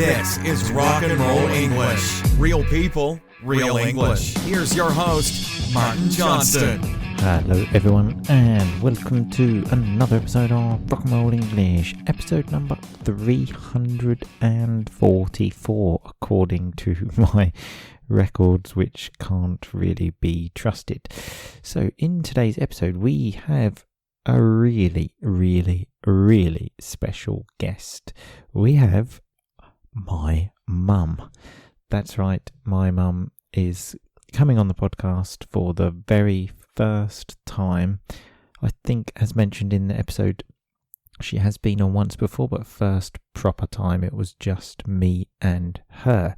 This is Rock and Roll English. Real people, real English. Here's your host, Martin Johnston. Hello everyone and welcome to another episode of Rock and Roll English, episode number 344 according to my records, which can't really be trusted. So in today's episode we have a really special guest. We have my mum. That's right, my mum is coming on the podcast for the very first time. I think, as mentioned in the episode, she has been on once before, but first proper time it was just me and her.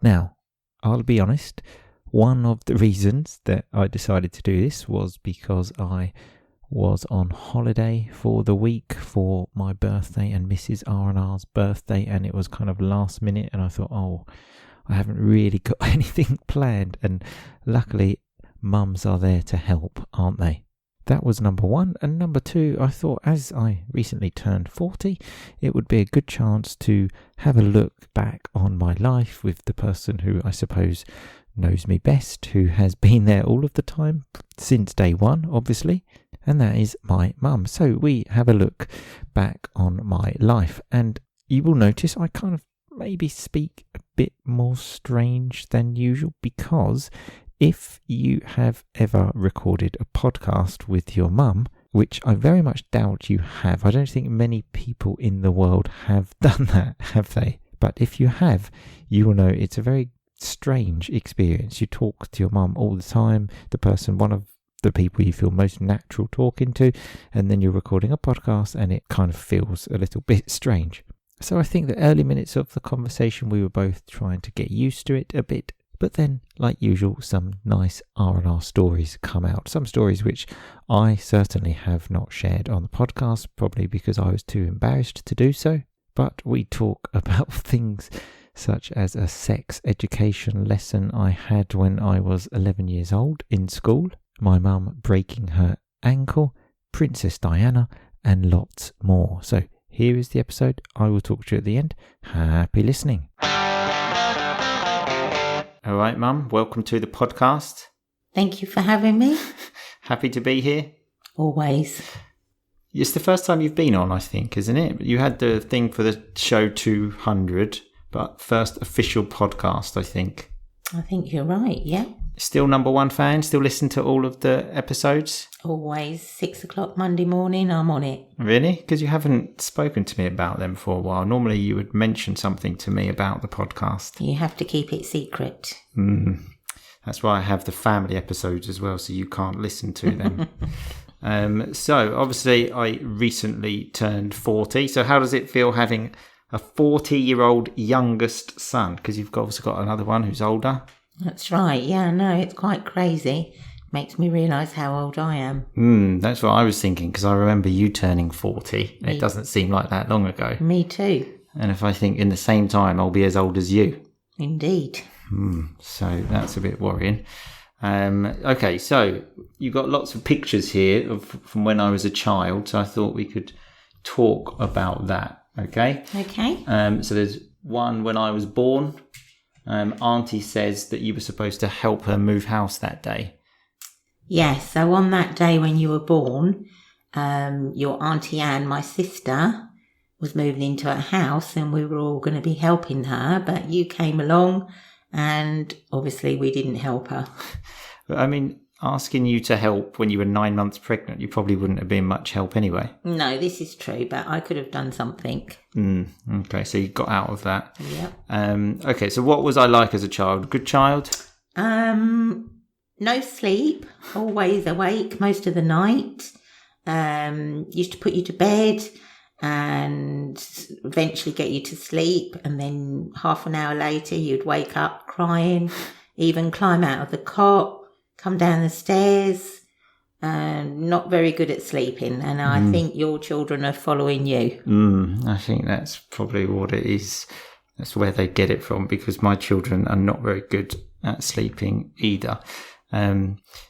Now, I'll be honest, one of the reasons that I decided to do this was because I was on holiday for the week for my birthday and Mrs. R&R's birthday, and it was kind of last minute, and I thought, I haven't really got anything planned, and luckily mums are there to help, aren't they? That was number one. And number two, I thought as I recently turned 40, it would be a good chance to have a look back on my life with the person who I suppose knows me best, who has been there all of the time since day one, obviously, and that is my mum. So we have a look back on my life, and you will notice I kind of maybe speak a bit more strange than usual, because if you have ever recorded a podcast with your mum, which I very much doubt you have, I don't think many people in the world have done that, have they? But if you have, you will know it's a very strange experience. You talk to your mum all the time, one of the people you feel most natural talking to, and then you're recording a podcast and it kind of feels a little bit strange. So I think the early minutes of the conversation we were both trying to get used to it a bit, but then, like usual, some nice R&R stories come out. Some stories which I certainly have not shared on the podcast, probably because I was too embarrassed to do so. But we talk about things such as a sex education lesson I had when I was 11 years old in school, my mum breaking her ankle, Princess Diana, and lots more. So here is the episode. I will talk to you at the end. Happy listening. All right, Mum, welcome to the podcast. Thank you for having me. Happy to be here. Always. It's the first time you've been on, I think, isn't it? You had the thing for the show 200, but first official podcast, I think. I think you're right, yeah. Still number one fan? Still listen to all of the episodes? Always. 6 o'clock Monday morning, I'm on it. Really? Because you haven't spoken to me about them for a while. Normally you would mention something to me about the podcast. You have to keep it secret. That's why I have the family episodes as well, so you can't listen to them. So, obviously, I recently turned 40. So how does it feel having a 40-year-old youngest son? Because you've obviously got another one who's older. That's right. Yeah, no, it's quite crazy. Makes me realise how old I am. That's what I was thinking, because I remember you turning 40. It doesn't seem like that long ago. Me too. And if I think in the same time I'll be as old as you. Indeed. So that's a bit worrying. Okay, so you've got lots of pictures here from when I was a child, so I thought we could talk about that. Okay? Okay. So there's one when I was born. Auntie says that you were supposed to help her move house that day. Yes, so on that day when you were born, your Auntie Anne, my sister, was moving into a house and we were all going to be helping her, but you came along and obviously we didn't help her. I mean, asking you to help when you were 9 months pregnant, you probably wouldn't have been much help anyway. No, this is true, but I could have done something. Okay, so you got out of that. Yep. Okay, so what was I like as a child? Good child? No sleep, always awake most of the night. Used to put you to bed and eventually get you to sleep, and then half an hour later you'd wake up crying, even climb out of the cot, come down the stairs. Not very good at sleeping, and I think your children are following you. I think that's probably what it is. That's where they get it from, because my children are not very good at sleeping either.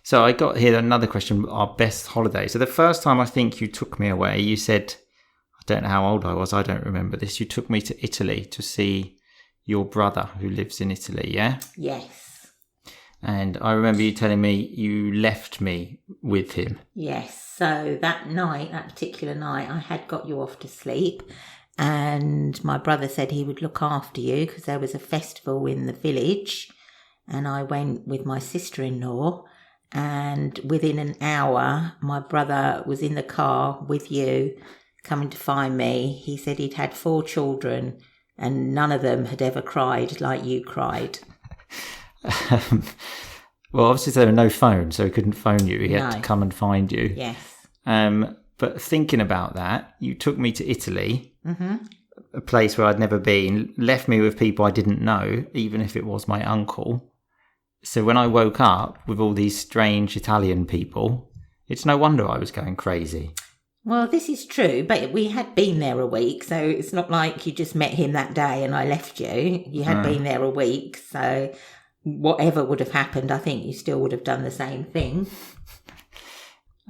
So I got here another question, our best holiday. So the first time I think you took me away, you said, don't know how old I was. I don't remember this. You took me to Italy to see your brother who lives in Italy, yeah? Yes. And I remember you telling me you left me with him. Yes. So that particular night, I had got you off to sleep, and my brother said he would look after you because there was a festival in the village, and I went with my sister-in-law, and within an hour, my brother was in the car with you coming to find me. He said he'd had 4 children and none of them had ever cried like you cried. Well, obviously there were no phones, so he couldn't phone you. He had to come and find you. Yes. But thinking about that, you took me to Italy, a place where I'd never been, left me with people I didn't know, even if it was my uncle. So when I woke up with all these strange Italian people, it's no wonder I was going crazy. Well, this is true, but we had been there a week, so it's not like you just met him that day and I left you. You had been there a week, so whatever would have happened, I think you still would have done the same thing.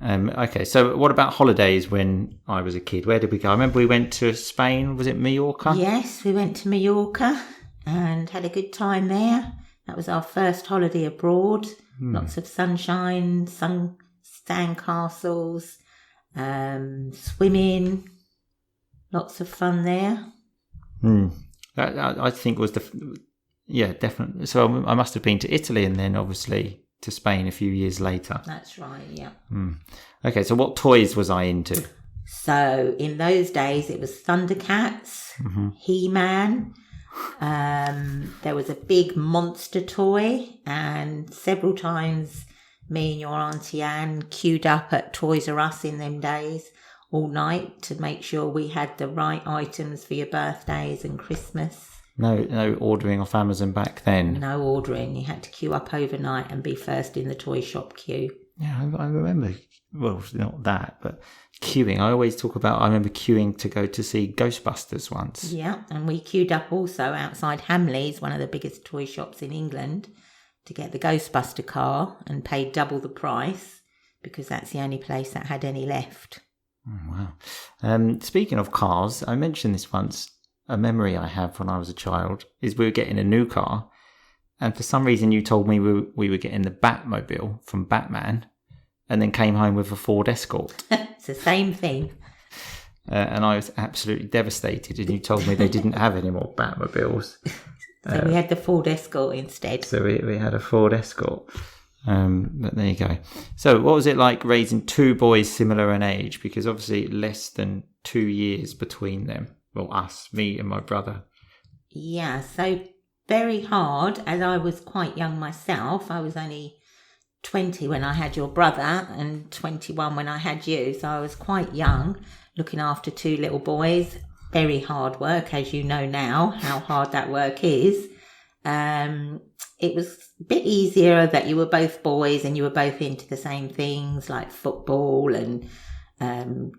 Okay, so what about holidays when I was a kid? Where did we go? I remember we went to Spain. Was it Mallorca? Yes, we went to Mallorca and had a good time there. That was our first holiday abroad. Lots of sunshine, sand castles, swimming, lots of fun there. That I think was definitely. So I must have been to Italy and then obviously to Spain a few years later. That's right, yeah. Okay, so what toys was I into? So in those days it was Thundercats, He-Man. There was a big monster toy, and several times me and your Auntie Anne queued up at Toys R Us in them days all night to make sure we had the right items for your birthdays and Christmas. No ordering off Amazon back then? No ordering. You had to queue up overnight and be first in the toy shop queue. Yeah, I remember, well, not that, but queuing. I remember queuing to go to see Ghostbusters once. Yeah, and we queued up also outside Hamley's, one of the biggest toy shops in England, to get the Ghostbuster car and paid double the price because that's the only place that had any left. Oh, wow. Speaking of cars, I mentioned this once. A memory I have when I was a child is we were getting a new car, and for some reason you told me we were getting the Batmobile from Batman, and then came home with a Ford Escort. It's the same thing. And I was absolutely devastated, and you told me they didn't have any more Batmobiles. So we had the Ford Escort instead. So we had a Ford Escort. But there you go. So what was it like raising 2 boys similar in age? Because obviously less than 2 years between them. Well, me and my brother. Yeah, so very hard, as I was quite young myself. I was only 20 when I had your brother and 21 when I had you. So I was quite young, looking after 2 little boys. Very hard work, as you know now, how hard that work is. It was a bit easier that you were both boys and you were both into the same things like football and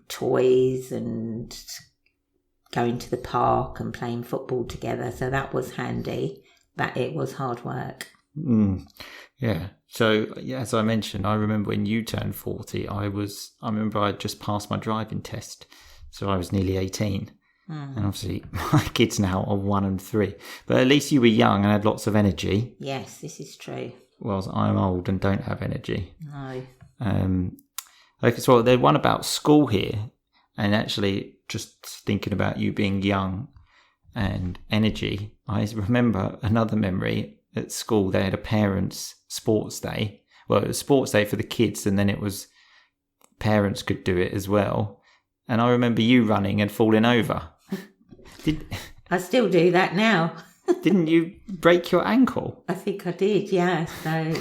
toys and going to the park and playing football together. So that was handy, but it was hard work. Yeah. So, as I mentioned, I remember when you turned 40, I remember I just passed my driving test. So I was nearly 18. And obviously my kids now are 1 and 3. But at least you were young and had lots of energy. Yes, this is true. Whereas I'm old and don't have energy. No. Okay, so there's one about school here. And actually, just thinking about you being young and energy, I remember another memory at school. They had a parents' sports day. Well, it was sports day for the kids, and then it was parents could do it as well. And I remember you running and falling over. I still do that now. Didn't you break your ankle? I think I did, yeah. So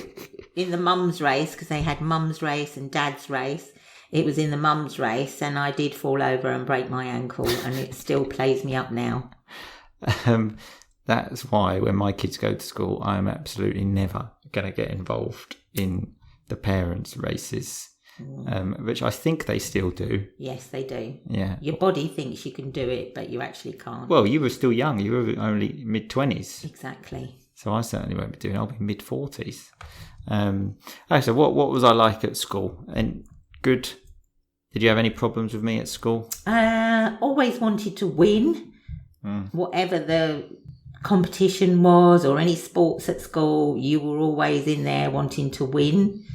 in the mum's race, because they had mum's race and dad's race, it was in the mum's race, and I did fall over and break my ankle, and it still plays me up now. That's why when my kids go to school, I'm absolutely never going to get involved in the parents' races, which I think they still do. Yes, they do. Yeah. Your body thinks you can do it, but you actually can't. Well, you were still young. You were only mid-20s. Exactly. So I certainly won't be doing it. I'll be mid-40s. So what was I like at school? And good Did you have any problems with me at school? Always wanted to win, whatever the competition was or any sports at school. You were always in there wanting to win.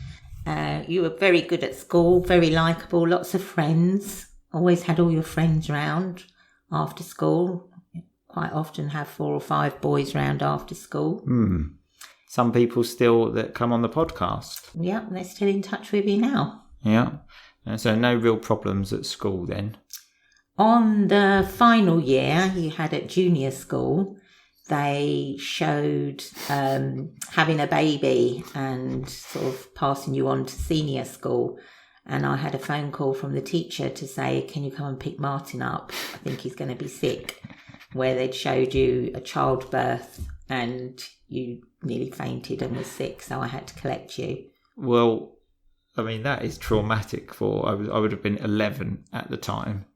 You were very good at school, very likeable, lots of friends. Always had all your friends round after school. Quite often have 4 or 5 boys round after school. Some people still that come on the podcast. Yeah, they're still in touch with you now. Yeah. So no real problems at school then? On the final year you had at junior school, they showed having a baby and sort of passing you on to senior school. And I had a phone call from the teacher to say, can you come and pick Martin up? I think he's going to be sick. Where they'd showed you a childbirth and you nearly fainted and was sick. So I had to collect you. Well, I mean, that is traumatic I would have been 11 at the time.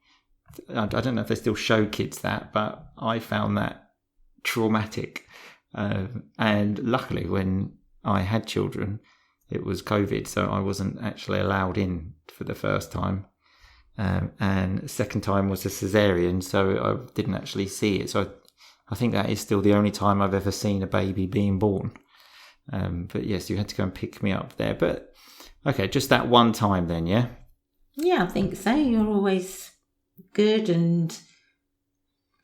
I don't know if they still show kids that, but I found that traumatic. And luckily, when I had children, it was COVID, so I wasn't actually allowed in for the first time. And the second time was a cesarean, so I didn't actually see it. So I think that is still the only time I've ever seen a baby being born. But yes, you had to go and pick me up there. But okay, just that one time then, yeah? Yeah, I think so. You're always good and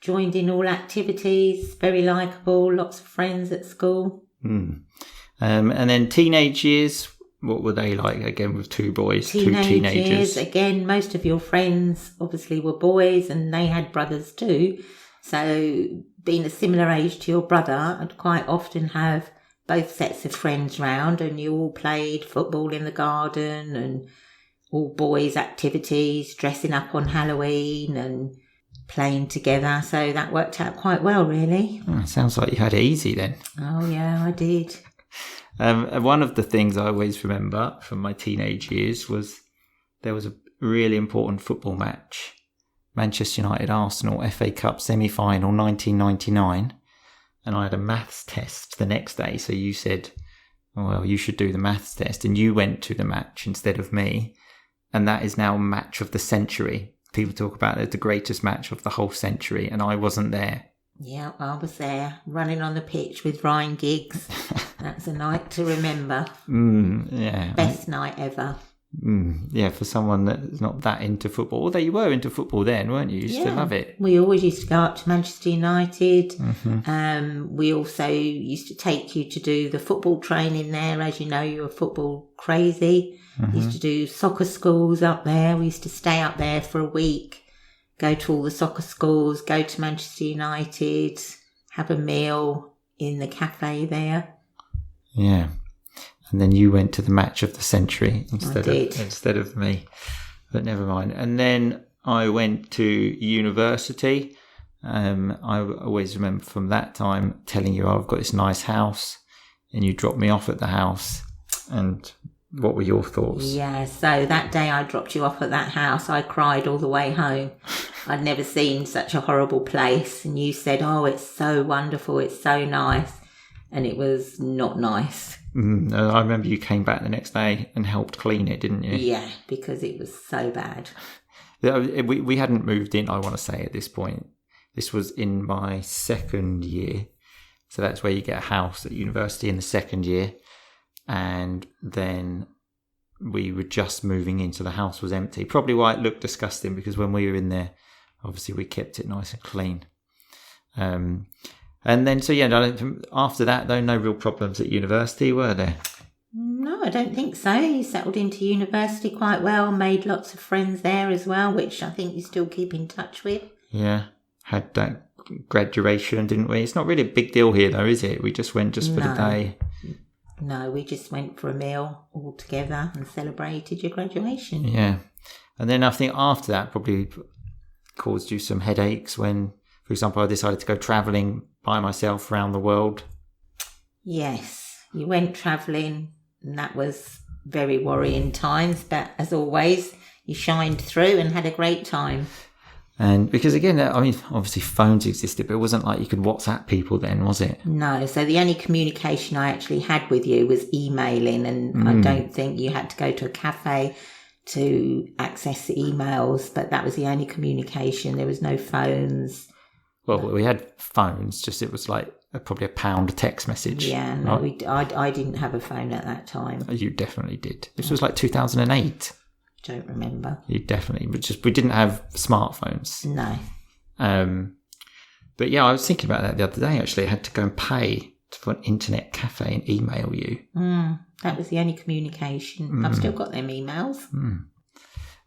joined in all activities, very likeable, lots of friends at school. And then teenage years, what were they like again with 2 boys, 2 teenagers? Again, most of your friends obviously were boys and they had brothers too. So being a similar age to your brother, I'd quite often have both sets of friends round and you all played football in the garden and all boys activities, dressing up on Halloween and playing together. So that worked out quite well, really. Sounds like you had it easy then. Oh, yeah, I did. One of the things I always remember from my teenage years was there was a really important football match. Manchester United Arsenal FA Cup semi-final 1999. And I had a maths test the next day. So you said, well, you should do the maths test. And you went to the match instead of me. And that is now match of the century. People talk about it, the greatest match of the whole century. And I wasn't there. Yeah, I was there, running on the pitch with Ryan Giggs. That's a night to remember. Yeah. Best night ever. Yeah, for someone that's not that into football. Although you were into football then, weren't you? You used to love it. We always used to go up to Manchester United. We also used to take you to do the football training there. As you know, you were football crazy. Used to do soccer schools up there. We used to stay up there for a week, go to all the soccer schools, go to Manchester United, have a meal in the cafe there. Yeah. And then you went to the match of the century instead of me. But never mind. And then I went to university. I always remember from that time telling you, I've got this nice house. And you dropped me off at the house. And what were your thoughts? Yeah, so that day I dropped you off at that house, I cried all the way home. I'd never seen such a horrible place. And you said, oh, it's so wonderful, it's so nice. And it was not nice. I remember you came back the next day and helped clean it, didn't you? Yeah, because it was so bad. We hadn't moved in, I want to say, at this point. This was in my second year. So that's where you get a house at university in the second year. And then we were just moving in, so the house was empty. Probably why it looked disgusting, because when we were in there, obviously we kept it nice and clean. And then, so yeah, after that, though, no real problems at university, were there? No, I don't think so. You settled into university quite well, made lots of friends there as well, which I think you still keep in touch with. Yeah, had that graduation, didn't we? It's not really a big deal here, though, is it? We just went for the day. No, we just went for a meal all together and celebrated your graduation. Yeah. And then I think after that probably caused you some headaches when, for example, I decided to go travelling by myself around the world. Yes, you went travelling and that was very worrying times, but as always, you shined through and had a great time. And because again, I mean, obviously phones existed, but it wasn't like you could WhatsApp people then, was it? No, so the only communication I actually had with you was emailing, and I don't think you had to go to a cafe to access the emails, but that was the only communication. There was no phones. Well, we had phones, just it was like probably £1 a text message. Yeah, no, right? I didn't have a phone at that time. You definitely did. This was like 2008. Don't remember. You definitely, but just we didn't have smartphones. No. But yeah, I was thinking about that the other day. Actually, I had to go and pay for an internet cafe and email you. That was the only communication. I've still got them emails.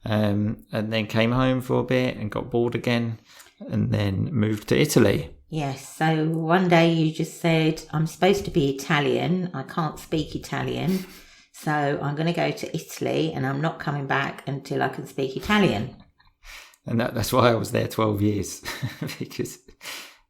And then came home for a bit and got bored again, and then moved to Italy. Yes. So one day you just said, I'm supposed to be Italian. I can't speak Italian. So I'm going to go to Italy and I'm not coming back until I can speak Italian. And that's why I was there 12 years, because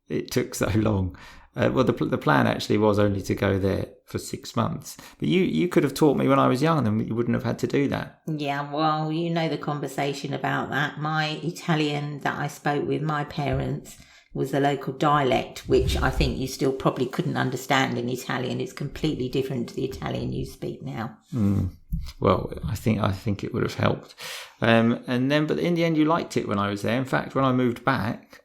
it took so long. Well, the plan actually was only to go there for 6 months. But you could have taught me when I was young and you wouldn't have had to do that. Yeah, well, you know the conversation about that. My Italian that I spoke with my parents was the local dialect, which I think you still probably couldn't understand in Italian. It's completely different to the Italian you speak now. Well, I think it would have helped. But in the end, you liked it when I was there. In fact, when I moved back,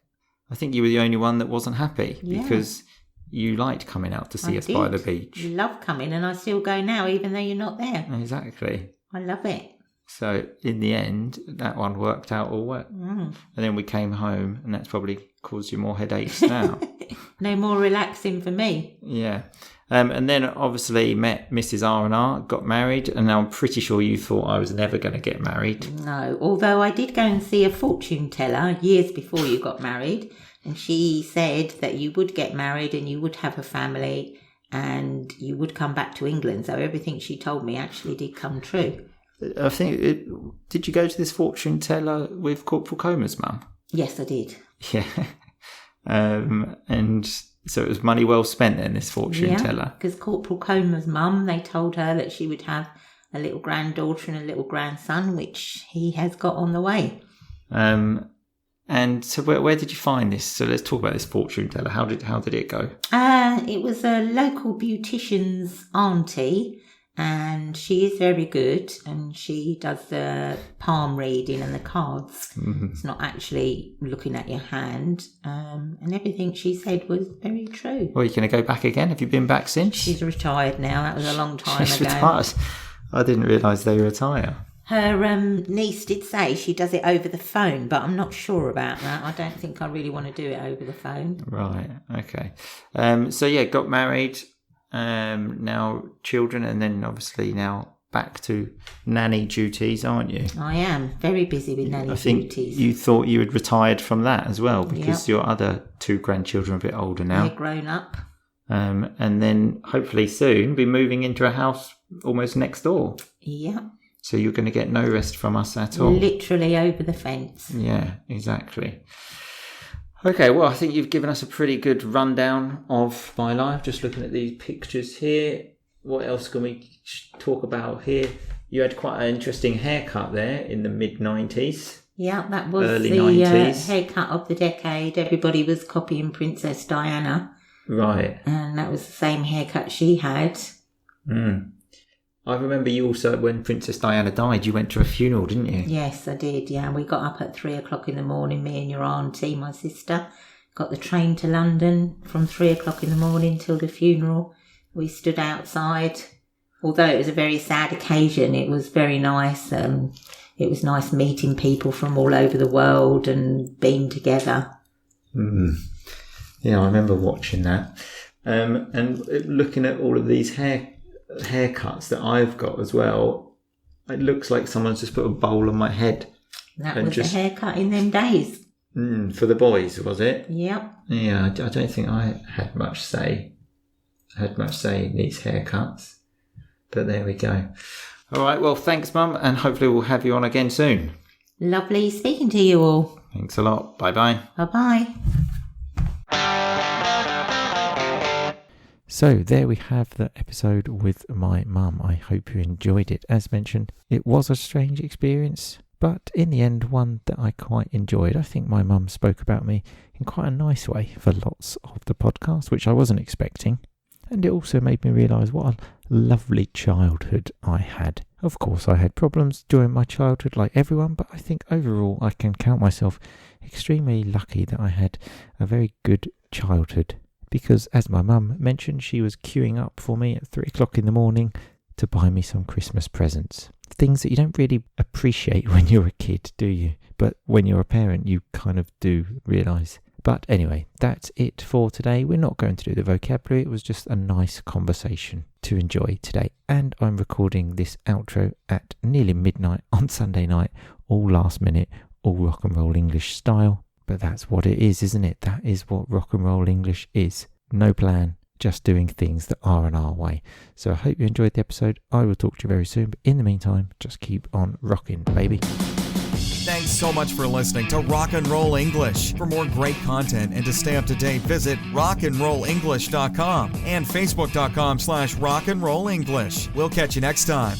I think you were the only one that wasn't happy because you liked coming out to see us by the beach. You love coming, and I still go now, even though you're not there. Exactly. I love it. So in the end, that one worked out all well. And then we came home, and that's probably caused you more headaches now. No more relaxing for me. Yeah. And then obviously met Mrs. R&R, got married, and now I'm pretty sure you thought I was never going to get married. No, although I did go and see a fortune teller years before you got married, and she said that you would get married and you would have a family and you would come back to England. So everything she told me actually did come true. I think, did you go to this fortune teller with Corporal Comer's mum? Yes, I did. Yeah. And so it was money well spent then, this fortune teller. Because Corporal Comer's mum, they told her that she would have a little granddaughter and a little grandson, which he has got on the way. And so where did you find this? So let's talk about this fortune teller. How did it go? It was a local beautician's auntie, and she is very good, and she does the palm reading and the cards. It's not actually looking at your hand, and everything she said was very true. Well, you're going to go back again? Have you been back since? She's retired now. That was a long time ago. She's retired? I didn't realise they retire. Her niece did say she does it over the phone, but I'm not sure about that. I don't think I really want to do it over the phone. Right, okay. So yeah, got married, now children, and then obviously now back to nanny duties, aren't you? I am very busy with nanny duties. I think you thought you had retired from that as well, because your other 2 grandchildren are a bit older now. They're grown up. And then hopefully soon be moving into a house almost next door. Yeah. So you're going to get no rest from us at all. Literally over the fence. Yeah, exactly. Okay, well, I think you've given us a pretty good rundown of my life. Just looking at these pictures here. What else can we talk about here? You had quite an interesting haircut there in the mid-90s. Yeah, that was early the 90s. haircut of the decade. Everybody was copying Princess Diana. Right. And that was the same haircut she had. I remember you also, when Princess Diana died, you went to a funeral, didn't you? Yes, I did, yeah. We got up at 3 o'clock in the morning, me and your auntie, my sister. Got the train to London from 3 o'clock in the morning till the funeral. We stood outside. Although it was a very sad occasion, it was very nice. It was nice meeting people from all over the world and being together. Yeah, I remember watching that. And looking at all of these haircuts that I've got as well, it looks like someone's just put a bowl on my head. That was the haircut in them days. For the boys, was it? Yep. Yeah, I don't think I had much say in these haircuts. But there we go. All right, well, thanks, Mum, and hopefully we'll have you on again soon. Lovely speaking to you all. Thanks a lot. Bye-bye. Bye-bye. So there we have the episode with my mum. I hope you enjoyed it. As mentioned, it was a strange experience, but in the end, one that I quite enjoyed. I think my mum spoke about me in quite a nice way for lots of the podcast, which I wasn't expecting. And it also made me realise what a lovely childhood I had. Of course, I had problems during my childhood like everyone, but I think overall I can count myself extremely lucky that I had a very good childhood. Because as my mum mentioned, she was queuing up for me at 3 o'clock in the morning to buy me some Christmas presents. Things that you don't really appreciate when you're a kid, do you? But when you're a parent, you kind of do realise. But anyway, that's it for today. We're not going to do the vocabulary. It was just a nice conversation to enjoy today. And I'm recording this outro at nearly midnight on Sunday night, all last minute, all rock and roll English style. But that's what it is, isn't it? That is what rock and roll English is. No plan, just doing things that are in our way. So I hope you enjoyed the episode. I will talk to you very soon. But in the meantime, just keep on rocking, baby. Thanks so much for listening to Rock and Roll English. For more great content and to stay up to date, visit rockandrollenglish.com and facebook.com/rockandrollenglish. We'll catch you next time.